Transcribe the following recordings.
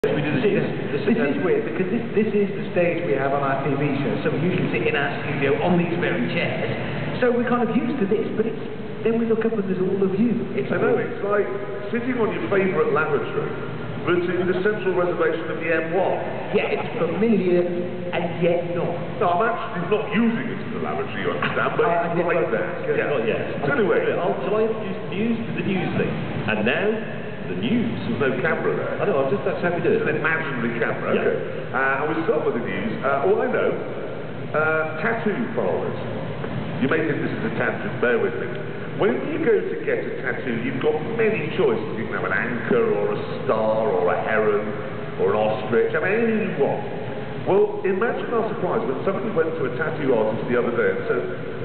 This is weird because this is the stage we have on our TV show. So we usually sit in our studio on these very chairs. So we're kind of used to this, but then we look up and there's all of you. I know, it's like sitting on your favourite lavatory, but in the central reservation of the M1. Yeah, it's familiar and yet not. No, I'm actually not using it as a lavatory, you understand, but it's like that. Yeah. Not yet. So anyway, shall I introduce the news to the news thing? And now, the news. There's no camera there. I know, that's how we do it. It's an imaginary camera, yeah. Okay. And we'll start with the news. All I know, tattoo parlours. You may think this is a tangent, bear with me. When you go to get a tattoo, you've got many choices. You can have an anchor, or a star, or a heron, or an ostrich. I mean, anything you want. Well, imagine our surprise when somebody went to a tattoo artist the other day and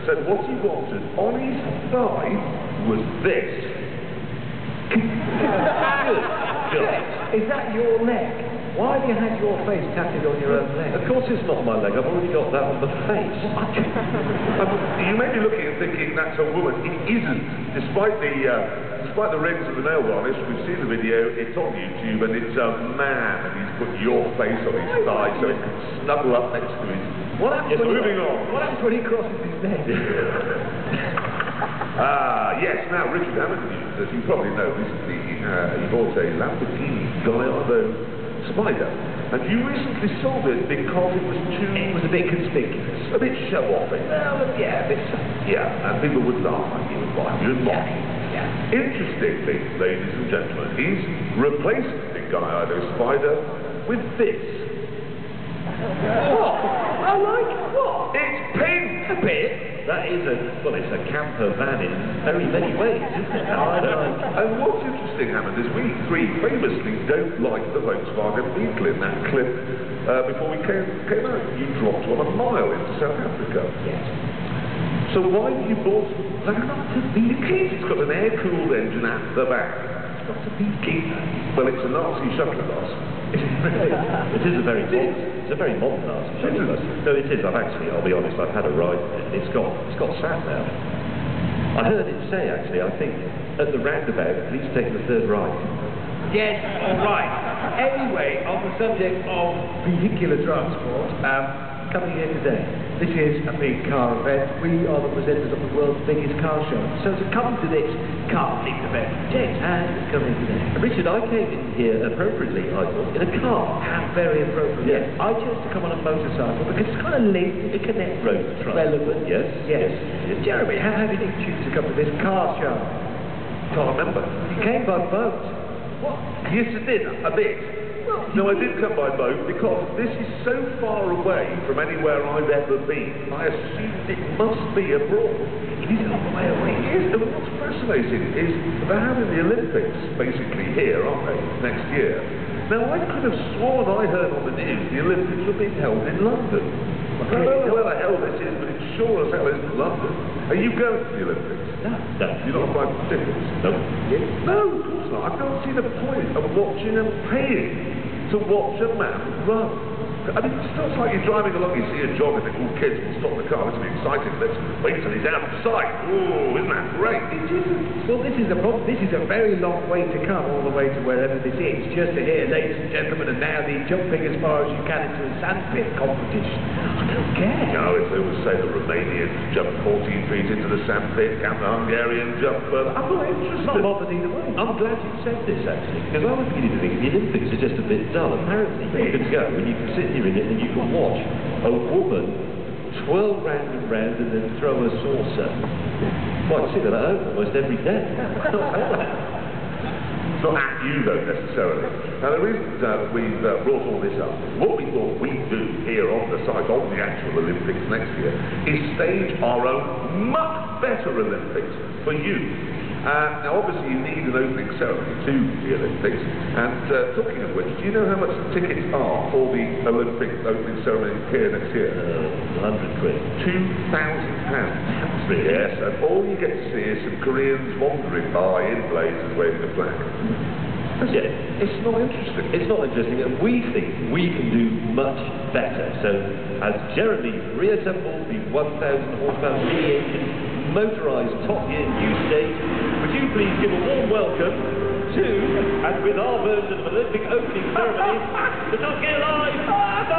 said what he wanted on his thigh was this. Is that your leg? Why have you had your face tattooed on your own leg? Of course it's not my leg, I've already got that on the face. You may be looking and thinking that's a woman. It isn't. Despite the rings of the nail varnish, we've seen the video, it's on YouTube, and it's a man, and he's put your face on his thigh so he can snuggle up next to his... Moving on. What happens when he crosses his leg? Yes, now Richard Hammond, as you probably know, recently he bought a Lamborghini Gallardo Spider, and you recently sold it because it was a bit conspicuous, a bit show-offy. Well, yeah, a bit so. Yeah, and people would laugh at you and buy you and mock you. Yeah. Interestingly, ladies and gentlemen, he's replaced the Gallardo Spider with this. What? I like it. What? It's pink! A bit. That is it's a camper van in very many ways, isn't it? And what's interesting, Hammond, is we three famously don't like the Volkswagen Beetle in that clip before we came out. You dropped on a mile into South Africa. Yes. So why have you bought that? It's got an air-cooled engine at the back. It's not a Beetle. Well, it's a Nazi shuttle bus. It is a very modern Nazi shuttle bus. No, it is. I'll be honest, I've had a ride in it. It's got sat nav. I heard it say, actually, I think, at the roundabout, please take the third right. Yes, all right. Anyway, on the subject of vehicular transport, coming here today, this is a big car event. We are the presenters of the world's biggest car show. So to come to this car-themed event, James has come in today. Richard, I came in here appropriately, I thought, in a car. Very appropriate. Yes. I chose to come on a motorcycle because it's kind of linked, it connects, road relevant. Yes. Jeremy, how did you choose to come to this car show? Can't remember. You came by boat. What? Yes, I did, a bit. No, I did come by boat because this is so far away from anywhere I've ever been. I assumed it must be abroad. It is a long way away. It is, and what's fascinating is they're having the Olympics basically here, aren't they, next year? Now, I could have sworn I heard on the news the Olympics were being held in London. I don't know where the hell this is, but it sure as hell isn't London. Are you going to the Olympics? No. You're not buying tickets? No. No, of course not. I don't see the point of watching and paying to watch a man run. I mean, it's not like you're driving along, you see a jog and think, oh, kids will stop the car, this will be exciting, let's wait till he's out of sight. Oh, isn't that great? It isn't. Well, this is the problem. This is a very long way to come, all the way to wherever this is, just to hear, ladies and gentlemen, and now the jumping as far as you can into a sandpit competition. I don't care. You know, if they would say the Romanians jump 14 feet into the sandpit, can the Hungarian jump further? I'm not interested. Not bothered either way. I'm glad you said this, actually, because I was beginning to think the Olympics are just a bit dull. Apparently, you can go and you can sit here in it and you can watch a woman twirl round and round and then throw a saucer. Well, I see that at home almost every day. It's not at you, though, necessarily. Now, the reason we've brought all this up, what we thought we'd do here on the site of the actual Olympics next year is stage our own much better Olympics for you. Now, obviously, you need an opening ceremony to the Olympics. And talking of which, do you know how much the tickets are for the Olympic opening ceremony here next year? 100 quid. £2,000. Yes, and all you get to see is some Koreans wandering by in blazers waving a flag. Yeah. It's not interesting. It's not interesting, and we think we can do much better. So, as Jeremy reassembles the 1,000 horsepower mini engine motorised Top Gear new stage, would you please give a warm welcome 2, and with our version of Olympic opening ceremony, the Top Gear Live